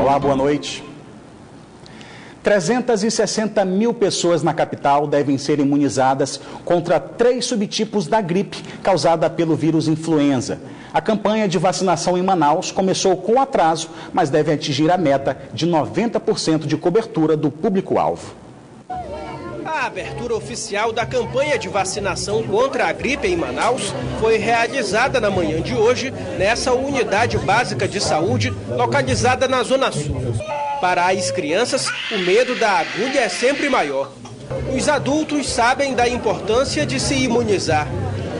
Olá, boa noite. 360 mil pessoas na capital devem ser imunizadas contra 3 subtipos da gripe causada pelo vírus influenza. A campanha de vacinação em Manaus começou com atraso, mas deve atingir a meta de 90% de cobertura do público-alvo. A abertura oficial da campanha de vacinação contra a gripe em Manaus foi realizada na manhã de hoje nessa unidade básica de saúde localizada na Zona Sul. Para as crianças, o medo da agulha é sempre maior. Os adultos sabem da importância de se imunizar.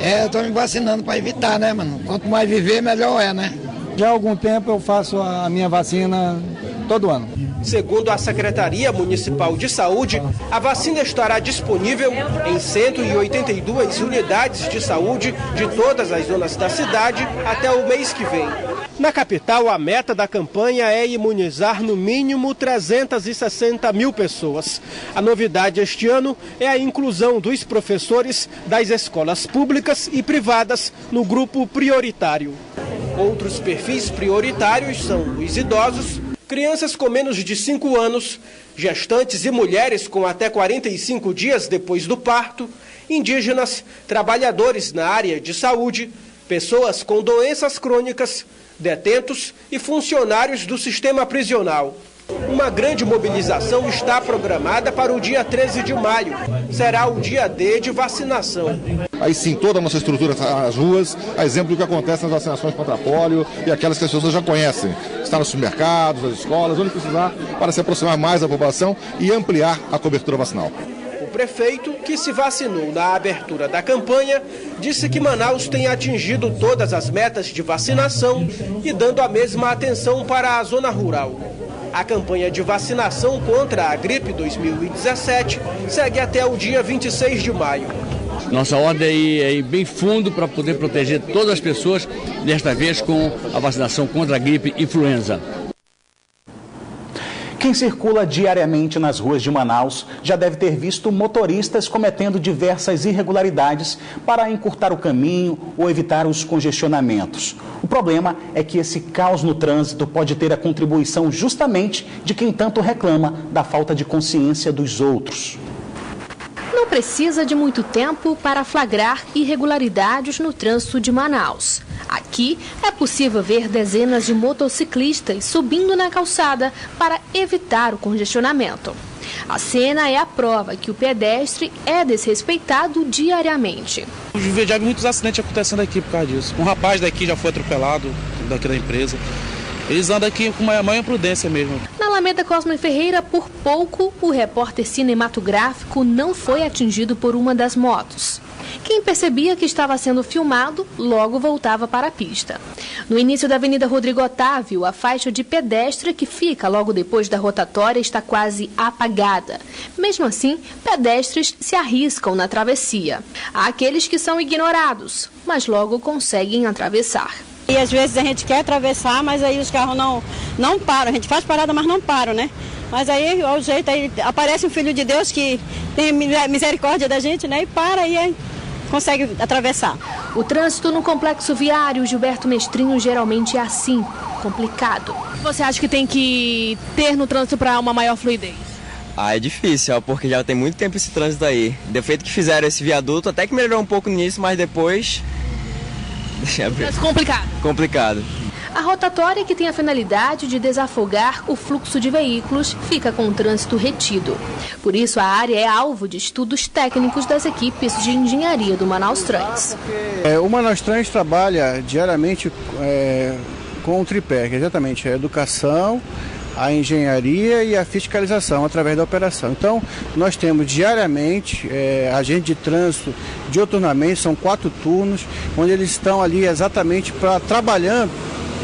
Eu estou me vacinando para evitar, né, mano? Quanto mais viver, melhor é, né? Já há algum tempo eu faço a minha vacina todo ano. Segundo a Secretaria Municipal de Saúde, a vacina estará disponível em 182 unidades de saúde de todas as zonas da cidade até o mês que vem. Na capital, a meta da campanha é imunizar no mínimo 360 mil pessoas. A novidade este ano é a inclusão dos professores das escolas públicas e privadas no grupo prioritário. Outros perfis prioritários são os idosos, crianças com menos de 5 anos, gestantes e mulheres com até 45 dias depois do parto, indígenas, trabalhadores na área de saúde, pessoas com doenças crônicas, detentos e funcionários do sistema prisional. Uma grande mobilização está programada para o dia 13 de maio. Será o dia D de vacinação. Aí sim, toda a nossa estrutura, as ruas, a exemplo do que acontece nas vacinações contra pólio e aquelas que as pessoas já conhecem. Está nos supermercados, nas escolas, onde precisar, para se aproximar mais da população e ampliar a cobertura vacinal. O prefeito, que se vacinou na abertura da campanha, disse que Manaus tem atingido todas as metas de vacinação e dando a mesma atenção para a zona rural. A campanha de vacinação contra a gripe 2017 segue até o dia 26 de maio. Nossa ordem é ir bem fundo para poder proteger todas as pessoas, desta vez com a vacinação contra a gripe influenza. Quem circula diariamente nas ruas de Manaus já deve ter visto motoristas cometendo diversas irregularidades para encurtar o caminho ou evitar os congestionamentos. O problema é que esse caos no trânsito pode ter a contribuição justamente de quem tanto reclama da falta de consciência dos outros. Não precisa de muito tempo para flagrar irregularidades no trânsito de Manaus. Aqui é possível ver dezenas de motociclistas subindo na calçada para evitar o congestionamento. A cena é a prova que o pedestre é desrespeitado diariamente. Eu já vi muitos acidentes acontecendo aqui por causa disso. Um rapaz daqui já foi atropelado, daqui da empresa. Eles andam aqui com a maior imprudência mesmo. Na Alameda Cosme Ferreira, por pouco, o repórter cinematográfico não foi atingido por uma das motos. Quem percebia que estava sendo filmado, logo voltava para a pista. No início da Avenida Rodrigo Otávio, a faixa de pedestre que fica logo depois da rotatória está quase apagada. Mesmo assim, pedestres se arriscam na travessia. Há aqueles que são ignorados, mas logo conseguem atravessar. E às vezes a gente quer atravessar, mas aí os carros não param. A gente faz parada, mas não param, né? Mas aí, ao jeito, aí aparece um filho de Deus que tem misericórdia da gente, né? E para e aí consegue atravessar. O trânsito no complexo viário Gilberto Mestrinho geralmente é assim, complicado. Você acha que tem que ter no trânsito para uma maior fluidez? É difícil, porque já tem muito tempo esse trânsito aí. Defeito que fizeram esse viaduto, até que melhorou um pouco no início, mas depois... Mas complicado. Complicado. A rotatória, que tem a finalidade de desafogar o fluxo de veículos, fica com o trânsito retido. Por isso, a área é alvo de estudos técnicos das equipes de engenharia do Manaus Trans. O Manaus Trans trabalha diariamente com um tripé, que é exatamente a educação, a engenharia e a fiscalização através da operação. Então, nós temos diariamente agente de trânsito diuturnamente, são 4 turnos, onde eles estão ali exatamente trabalhando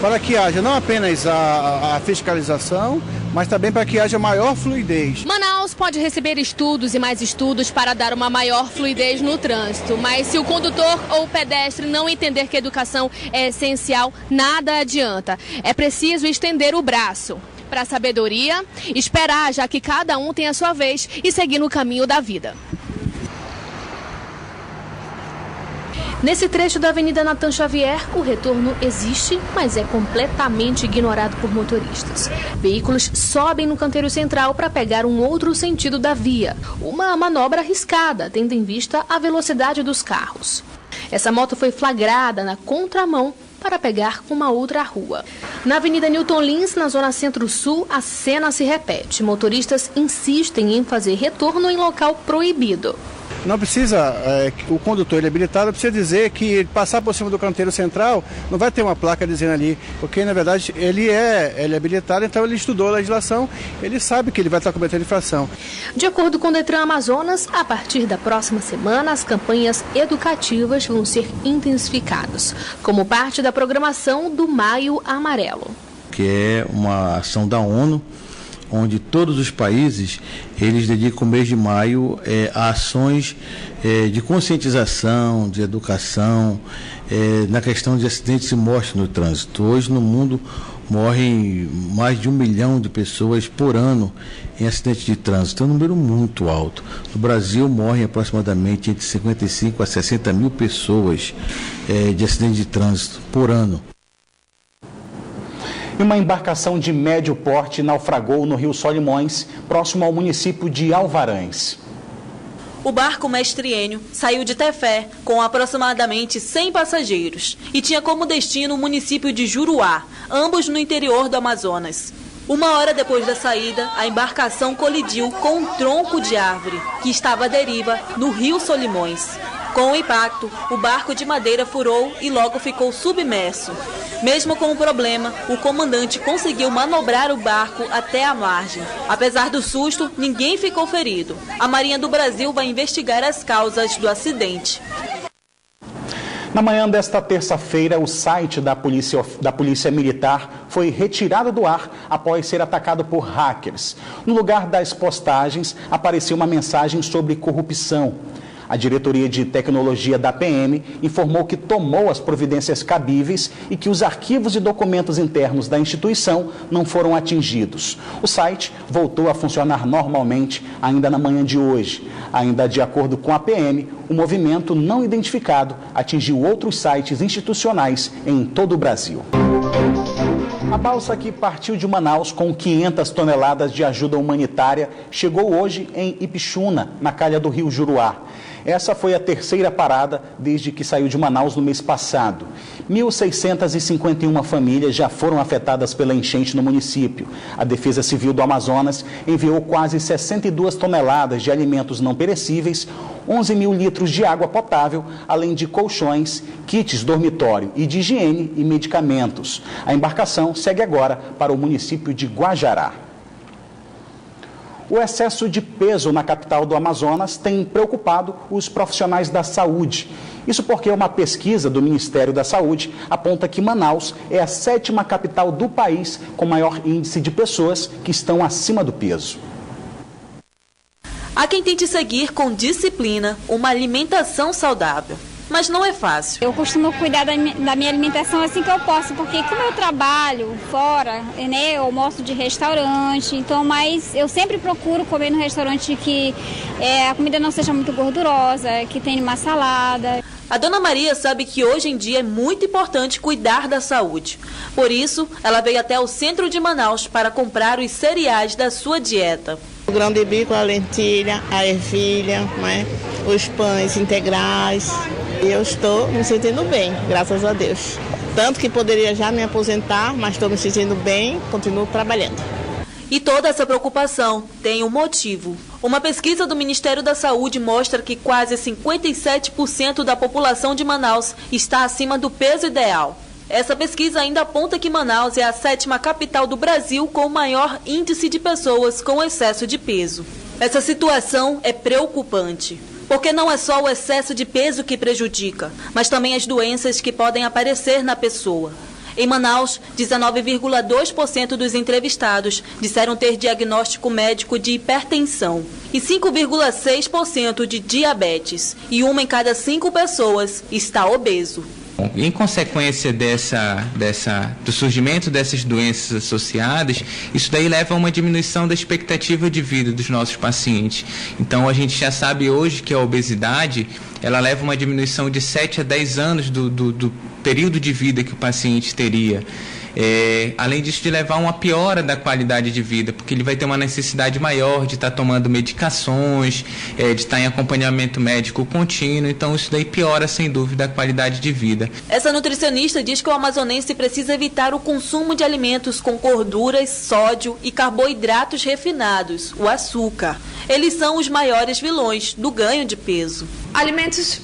para que haja não apenas a fiscalização, mas também para que haja maior fluidez. Manaus pode receber estudos e mais estudos para dar uma maior fluidez no trânsito, mas se o condutor ou o pedestre não entender que a educação é essencial, nada adianta. É preciso estender o braço para a sabedoria, esperar já que cada um tem a sua vez e seguir no caminho da vida. Nesse trecho da Avenida Natan Xavier, o retorno existe, mas é completamente ignorado por motoristas. Veículos sobem no canteiro central para pegar um outro sentido da via. Uma manobra arriscada, tendo em vista a velocidade dos carros. Essa moto foi flagrada na contramão para pegar uma outra rua. Na Avenida Newton Lins, na zona centro-sul, a cena se repete. Motoristas insistem em fazer retorno em local proibido. Não precisa, o condutor ele é habilitado, precisa dizer que passar por cima do canteiro central não vai ter uma placa dizendo ali, porque na verdade ele é habilitado, então ele estudou a legislação, ele sabe que ele vai estar cometendo infração. De acordo com o Detran Amazonas, a partir da próxima semana, as campanhas educativas vão ser intensificadas, como parte da programação do Maio Amarelo. Que é uma ação da ONU, onde todos os países eles dedicam o mês de maio a ações de conscientização, de educação, na questão de acidentes e mortes no trânsito. Hoje no mundo morrem mais de 1 milhão de pessoas por ano em acidentes de trânsito, é um número muito alto. No Brasil morrem aproximadamente entre 55 a 60 mil pessoas de acidentes de trânsito por ano. Uma embarcação de médio porte naufragou no Rio Solimões, próximo ao município de Alvarães. O barco Mestre Enio saiu de Tefé com aproximadamente 100 passageiros e tinha como destino o município de Juruá, ambos no interior do Amazonas. 1 hora depois da saída, a embarcação colidiu com um tronco de árvore que estava à deriva no Rio Solimões. Com o impacto, o barco de madeira furou e logo ficou submerso. Mesmo com o problema, o comandante conseguiu manobrar o barco até a margem. Apesar do susto, ninguém ficou ferido. A Marinha do Brasil vai investigar as causas do acidente. Na manhã desta terça-feira, o site da Polícia Militar foi retirado do ar após ser atacado por hackers. No lugar das postagens, apareceu uma mensagem sobre corrupção. A Diretoria de Tecnologia da PM informou que tomou as providências cabíveis e que os arquivos e documentos internos da instituição não foram atingidos. O site voltou a funcionar normalmente ainda na manhã de hoje. Ainda de acordo com a PM, o movimento não identificado atingiu outros sites institucionais em todo o Brasil. A balsa que partiu de Manaus com 500 toneladas de ajuda humanitária chegou hoje em Ipixuna, na calha do rio Juruá. Essa foi a terceira parada desde que saiu de Manaus no mês passado. 1.651 famílias já foram afetadas pela enchente no município. A Defesa Civil do Amazonas enviou quase 62 toneladas de alimentos não perecíveis, 11 mil litros de água potável, além de colchões, kits dormitório e de higiene e medicamentos. A embarcação segue agora para o município de Guajará. O excesso de peso na capital do Amazonas tem preocupado os profissionais da saúde. Isso porque uma pesquisa do Ministério da Saúde aponta que Manaus é a 7ª capital do país com maior índice de pessoas que estão acima do peso. Há quem tente seguir com disciplina uma alimentação saudável, mas não é fácil. Eu costumo cuidar da minha alimentação assim que eu posso, porque como eu trabalho fora, né, eu almoço de restaurante, então, mas eu sempre procuro comer no restaurante que a comida não seja muito gordurosa, que tenha uma salada. A dona Maria sabe que hoje em dia é muito importante cuidar da saúde. Por isso, ela veio até o centro de Manaus para comprar os cereais da sua dieta. O grão de bico, a lentilha, a ervilha, né, os pães integrais. Eu estou me sentindo bem, graças a Deus. Tanto que poderia já me aposentar, mas estou me sentindo bem, continuo trabalhando. E toda essa preocupação tem um motivo. Uma pesquisa do Ministério da Saúde mostra que quase 57% da população de Manaus está acima do peso ideal. Essa pesquisa ainda aponta que Manaus é a 7ª capital do Brasil com o maior índice de pessoas com excesso de peso. Essa situação é preocupante, porque não é só o excesso de peso que prejudica, mas também as doenças que podem aparecer na pessoa. Em Manaus, 19,2% dos entrevistados disseram ter diagnóstico médico de hipertensão e 5,6% de diabetes, e 1 em cada 5 pessoas está obeso. Em consequência do surgimento dessas doenças associadas, isso daí leva a uma diminuição da expectativa de vida dos nossos pacientes. Então a gente já sabe hoje que a obesidade, ela leva a uma diminuição de 7 a 10 anos do período de vida que o paciente teria. Além disso, de levar a uma piora da qualidade de vida, porque ele vai ter uma necessidade maior de estar tomando medicações, de estar em acompanhamento médico contínuo, então isso daí piora sem dúvida a qualidade de vida. Essa nutricionista diz que o amazonense precisa evitar o consumo de alimentos com gorduras, sódio e carboidratos refinados, o açúcar. Eles são os maiores vilões do ganho de peso. Alimentos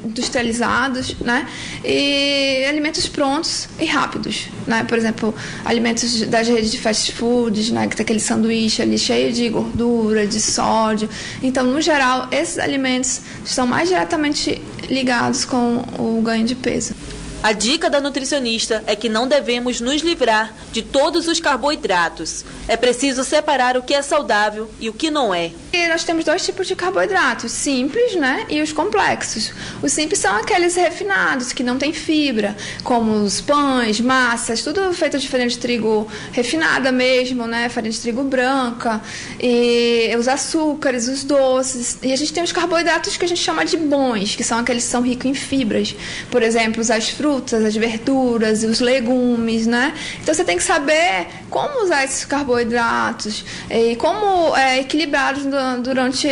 industrializados, né? E alimentos prontos e rápidos, né? Por exemplo, alimentos das redes de fast foods, né? Que tem aquele sanduíche ali cheio de gordura, de sódio. Então, no geral, esses alimentos estão mais diretamente ligados com o ganho de peso. A dica da nutricionista é que não devemos nos livrar de todos os carboidratos. É preciso separar o que é saudável e o que não é. E nós temos 2 tipos de carboidratos, simples, né, e os complexos. Os simples são aqueles refinados, que não têm fibra, como os pães, massas, tudo feito de farinha de trigo refinada mesmo, né, farinha de trigo branca, e os açúcares, os doces. E a gente tem os carboidratos que a gente chama de bons, que são aqueles que são ricos em fibras. Por exemplo, as frutas, as verduras e os legumes, né? Então você tem que saber como usar esses carboidratos e como equilibrá-los durante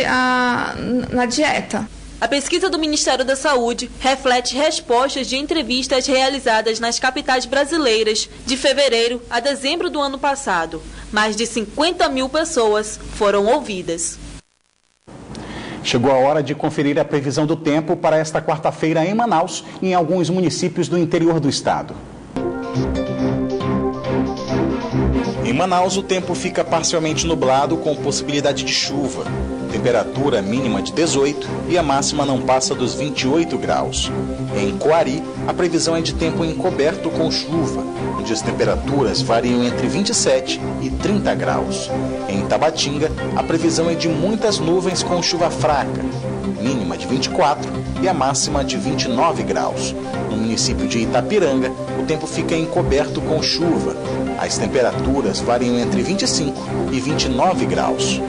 na dieta. A pesquisa do Ministério da Saúde reflete respostas de entrevistas realizadas nas capitais brasileiras de fevereiro a dezembro do ano passado. Mais de 50 mil pessoas foram ouvidas. Chegou a hora de conferir a previsão do tempo para esta quarta-feira em Manaus e em alguns municípios do interior do estado. Em Manaus, o tempo fica parcialmente nublado com possibilidade de chuva. Temperatura mínima de 18 e a máxima não passa dos 28 graus. Em Coari, a previsão é de tempo encoberto com chuva, onde as temperaturas variam entre 27 e 30 graus. Em Tabatinga, a previsão é de muitas nuvens com chuva fraca, mínima de 24 e a máxima de 29 graus. No município de Itapiranga, o tempo fica encoberto com chuva. As temperaturas variam entre 25 e 29 graus.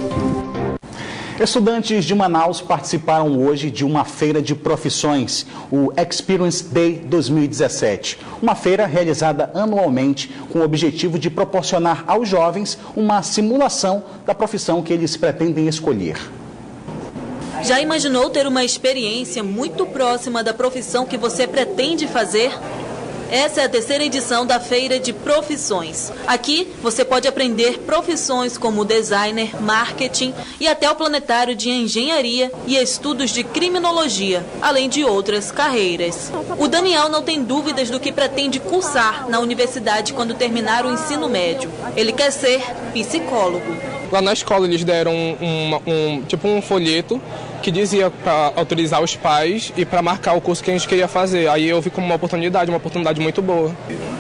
Estudantes de Manaus participaram hoje de uma feira de profissões, o Experience Day 2017. Uma feira realizada anualmente com o objetivo de proporcionar aos jovens uma simulação da profissão que eles pretendem escolher. Já imaginou ter uma experiência muito próxima da profissão que você pretende fazer? Essa é a 3ª edição da Feira de Profissões. Aqui você pode aprender profissões como designer, marketing e até o planetário de engenharia e estudos de criminologia, além de outras carreiras. O Daniel não tem dúvidas do que pretende cursar na universidade quando terminar o ensino médio. Ele quer ser psicólogo. Lá na escola eles deram um folheto que dizia para autorizar os pais e para marcar o curso que a gente queria fazer. Aí eu vi como uma oportunidade muito boa.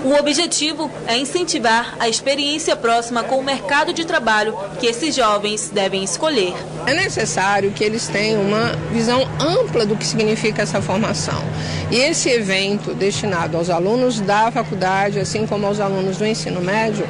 O objetivo é incentivar a experiência próxima com o mercado de trabalho que esses jovens devem escolher. É necessário que eles tenham uma visão ampla do que significa essa formação. E esse evento destinado aos alunos da faculdade, assim como aos alunos do ensino médio,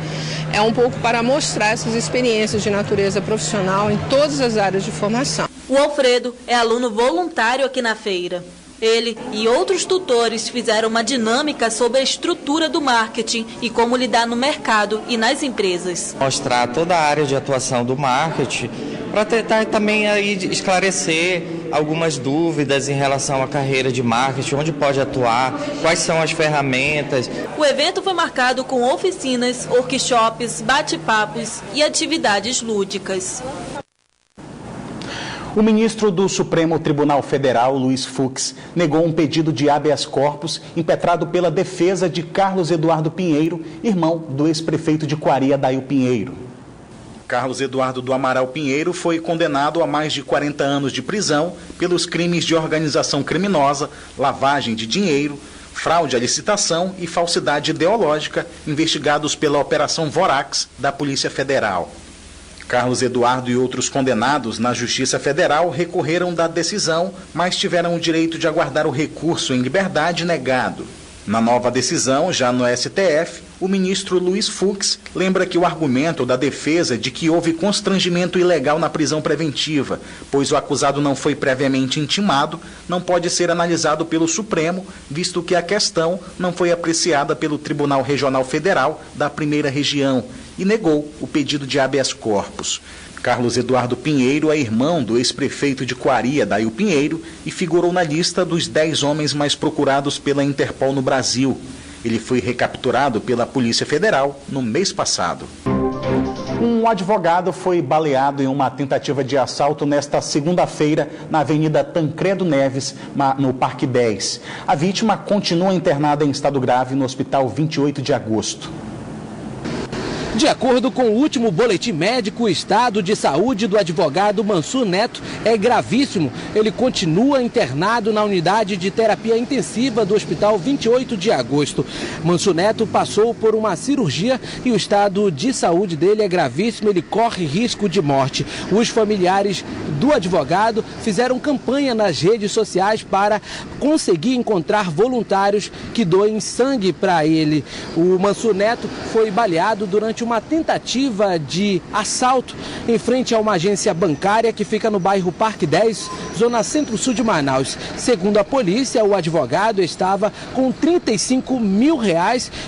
é um pouco para mostrar essas experiências de natureza profissional em todas as áreas de formação. O Alfredo é aluno voluntário aqui na feira. Ele e outros tutores fizeram uma dinâmica sobre a estrutura do marketing e como lidar no mercado e nas empresas. Mostrar toda a área de atuação do marketing para tentar também aí esclarecer algumas dúvidas em relação à carreira de marketing, onde pode atuar, quais são as ferramentas. O evento foi marcado com oficinas, workshops, bate-papos e atividades lúdicas. O ministro do Supremo Tribunal Federal, Luiz Fux, negou um pedido de habeas corpus impetrado pela defesa de Carlos Eduardo Pinheiro, irmão do ex-prefeito de Coari, Adail Pinheiro. Carlos Eduardo do Amaral Pinheiro foi condenado a mais de 40 anos de prisão pelos crimes de organização criminosa, lavagem de dinheiro, fraude à licitação e falsidade ideológica investigados pela Operação Vorax da Polícia Federal. Carlos Eduardo e outros condenados na Justiça Federal recorreram da decisão, mas tiveram o direito de aguardar o recurso em liberdade negado. Na nova decisão, já no STF, o ministro Luiz Fux lembra que o argumento da defesa de que houve constrangimento ilegal na prisão preventiva, pois o acusado não foi previamente intimado, não pode ser analisado pelo Supremo, visto que a questão não foi apreciada pelo Tribunal Regional Federal da Primeira Região e negou o pedido de habeas corpus. Carlos Eduardo Pinheiro é irmão do ex-prefeito de Coari, Adail Pinheiro, e figurou na lista dos 10 homens mais procurados pela Interpol no Brasil. Ele foi recapturado pela Polícia Federal no mês passado. Um advogado foi baleado em uma tentativa de assalto nesta segunda-feira na Avenida Tancredo Neves, no Parque 10. A vítima continua internada em estado grave no Hospital 28 de Agosto. De acordo com o último boletim médico, o estado de saúde do advogado Mansur Neto é gravíssimo. Ele continua internado na unidade de terapia intensiva do Hospital 28 de Agosto. Mansur Neto passou por uma cirurgia e o estado de saúde dele é gravíssimo. Ele corre risco de morte. Os familiares do advogado fizeram campanha nas redes sociais para conseguir encontrar voluntários que doem sangue para ele. O Mansur Neto foi baleado durante uma tentativa de assalto em frente a uma agência bancária que fica no bairro Parque 10, zona centro-sul de Manaus. Segundo a polícia, o advogado estava com R$35 mil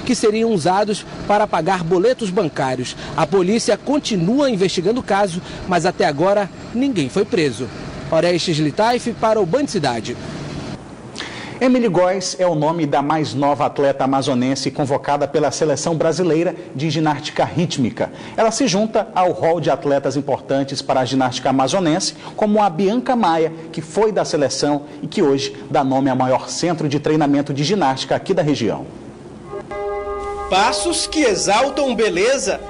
que seriam usados para pagar boletos bancários. A polícia continua investigando o caso, mas até agora ninguém foi preso. Orestes Litaif para o Band Cidade. Emily Góes é o nome da mais nova atleta amazonense convocada pela Seleção Brasileira de Ginástica Rítmica. Ela se junta ao rol de atletas importantes para a ginástica amazonense, como a Bianca Maia, que foi da seleção e que hoje dá nome ao maior centro de treinamento de ginástica aqui da região. Passos que exaltam beleza.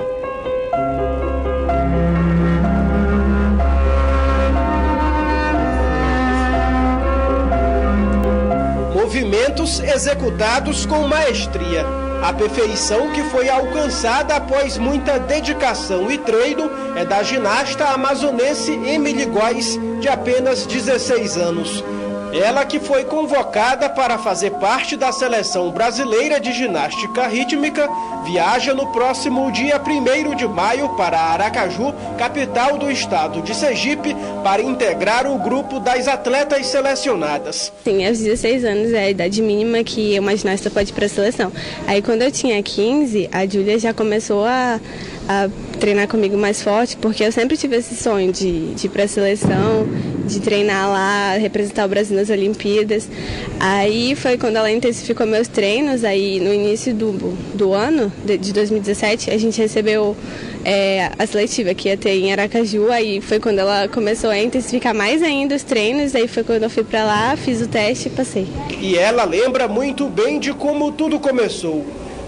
Movimentos executados com maestria. A perfeição que foi alcançada após muita dedicação e treino é da ginasta amazonense Emily Góes, de apenas 16 anos. Ela que foi convocada para fazer parte da Seleção Brasileira de Ginástica Rítmica, viaja no próximo dia 1º de maio para Aracaju, capital do estado de Sergipe, para integrar o grupo das atletas selecionadas. Sim, aos 16 anos é a idade mínima que uma ginasta pode ir para a seleção. Aí quando eu tinha 15, a Júlia já começou a treinar comigo mais forte, porque eu sempre tive esse sonho de ir para a seleção, de treinar lá, representar o Brasil nas Olimpíadas. Aí foi quando ela intensificou meus treinos, aí no início do ano, de 2017, a gente recebeu a seletiva que ia ter em Aracaju, aí foi quando ela começou a intensificar mais ainda os treinos, aí foi quando eu fui para lá, fiz o teste e passei. E ela lembra muito bem de como tudo começou.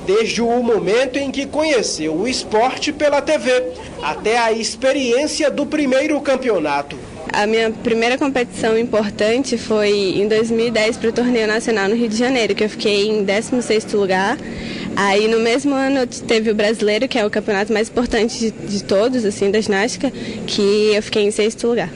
Desde o momento em que conheceu o esporte pela TV, até a experiência do primeiro campeonato. A minha primeira competição importante foi em 2010 para o Torneio Nacional no Rio de Janeiro, que eu fiquei em 16º lugar. Aí no mesmo ano teve o Brasileiro, que é o campeonato mais importante de todos, assim, da ginástica, que eu fiquei em 6º lugar.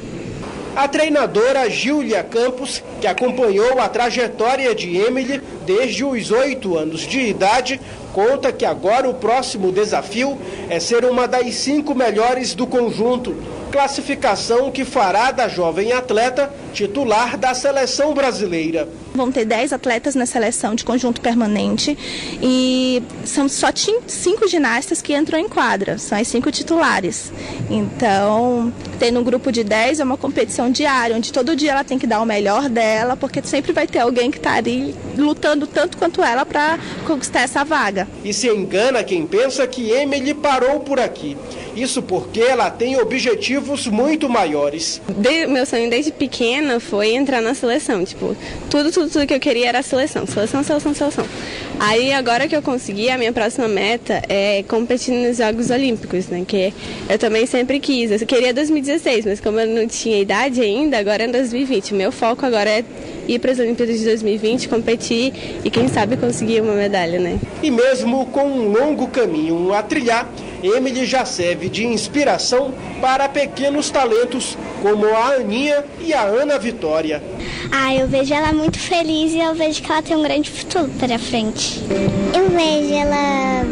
A treinadora Júlia Campos, que acompanhou a trajetória de Emily desde os 8 anos de idade, conta que agora o próximo desafio é ser uma das 5 melhores do conjunto. Classificação que fará da jovem atleta titular da seleção brasileira. Vão ter 10 atletas na seleção de conjunto permanente e são só 5 ginastas que entram em quadra, são as 5 titulares. Então, tendo um grupo de 10 é uma competição diária, onde todo dia ela tem que dar o melhor dela, porque sempre vai ter alguém que está ali lutando tanto quanto ela para conquistar essa vaga. E se engana quem pensa que Emily parou por aqui. Isso porque ela tem objetivos muito maiores. Meu sonho desde pequena foi entrar na seleção. Tipo, tudo que eu queria era a seleção. Seleção. Aí agora que eu consegui, a minha próxima meta é competir nos Jogos Olímpicos, né? Que eu também sempre quis. Eu queria 2016, mas como eu não tinha idade ainda, agora é 2020. O meu foco agora é ir para as Olimpíadas de 2020, competir e quem sabe conseguir uma medalha, né? E mesmo com um longo caminho a trilhar, Emily já serve de inspiração para pequenos talentos como a Aninha e a Ana Vitória. Eu vejo ela muito feliz e eu vejo que ela tem um grande futuro pela frente. Eu vejo ela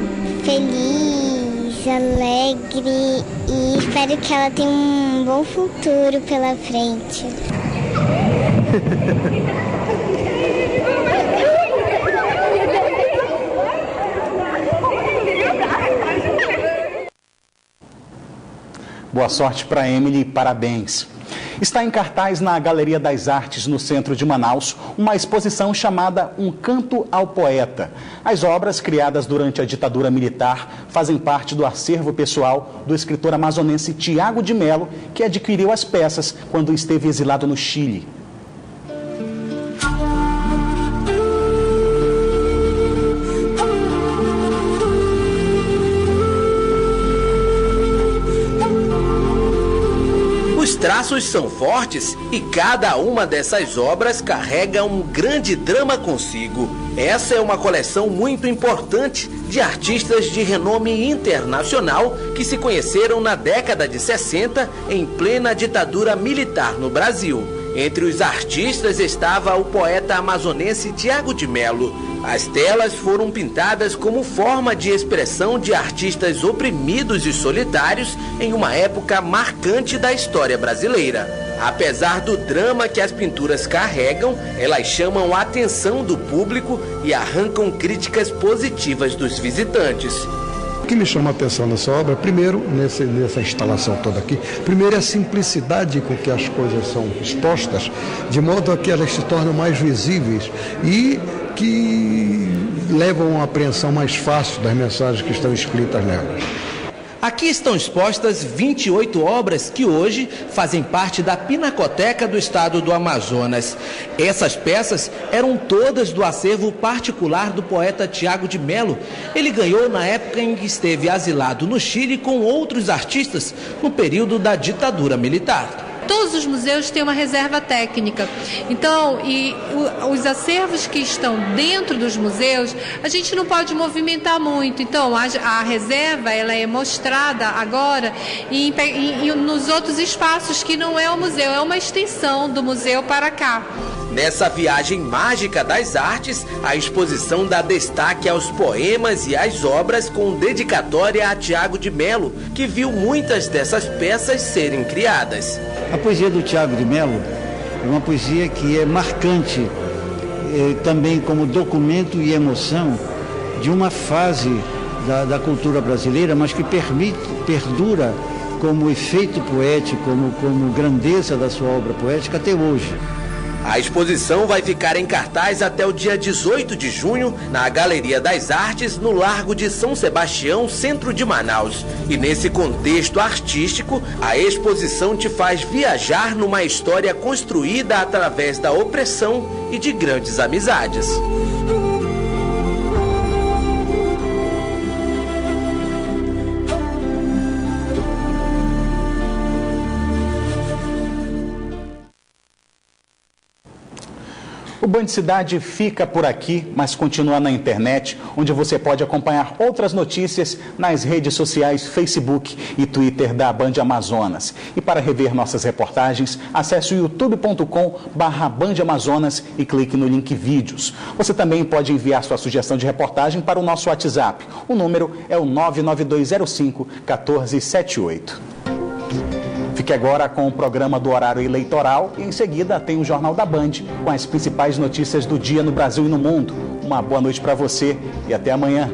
feliz, alegre e espero que ela tenha um bom futuro pela frente. Boa sorte para Emily e parabéns. Está em cartaz na Galeria das Artes, no centro de Manaus, uma exposição chamada Um Canto ao Poeta. As obras, criadas durante a ditadura militar, fazem parte do acervo pessoal do escritor amazonense Tiago de Mello, que adquiriu as peças quando esteve exilado no Chile. Os traços são fortes e cada uma dessas obras carrega um grande drama consigo. Essa é uma coleção muito importante de artistas de renome internacional que se conheceram na década de 60 em plena ditadura militar no Brasil. Entre os artistas estava o poeta amazonense Tiago de Mello. As telas foram pintadas como forma de expressão de artistas oprimidos e solitários em uma época marcante da história brasileira. Apesar do drama que as pinturas carregam, elas chamam a atenção do público e arrancam críticas positivas dos visitantes. O que me chama a atenção nessa obra, primeiro, nessa instalação toda aqui, primeiro é a simplicidade com que as coisas são expostas, de modo a que elas se tornam mais visíveis e que levam a uma apreensão mais fácil das mensagens que estão escritas nelas. Aqui estão expostas 28 obras que hoje fazem parte da Pinacoteca do Estado do Amazonas. Essas peças eram todas do acervo particular do poeta Tiago de Mello. Ele ganhou na época em que esteve asilado no Chile com outros artistas no período da ditadura militar. Todos os museus têm uma reserva técnica. Então, os acervos que estão dentro dos museus, a gente não pode movimentar muito. Então, a reserva ela é mostrada agora nos outros espaços que não é o museu, é uma extensão do museu para cá. Nessa viagem mágica das artes, a exposição dá destaque aos poemas e às obras com dedicatória a Tiago de Mello, que viu muitas dessas peças serem criadas. A poesia do Tiago de Mello é uma poesia que é marcante também como documento e emoção de uma fase da cultura brasileira, mas que perdura como efeito poético, como grandeza da sua obra poética até hoje. A exposição vai ficar em cartaz até o dia 18 de junho na Galeria das Artes, no Largo de São Sebastião, centro de Manaus. E nesse contexto artístico, a exposição te faz viajar numa história construída através da opressão e de grandes amizades. O Band Cidade fica por aqui, mas continua na internet, onde você pode acompanhar outras notícias nas redes sociais Facebook e Twitter da Band Amazonas. E para rever nossas reportagens, acesse o youtube.com/Band Amazonas e clique no link vídeos. Você também pode enviar sua sugestão de reportagem para o nosso WhatsApp. O número é o 99205-1478. Fique agora com o programa do horário eleitoral e em seguida tem o Jornal da Band com as principais notícias do dia no Brasil e no mundo. Uma boa noite para você e até amanhã.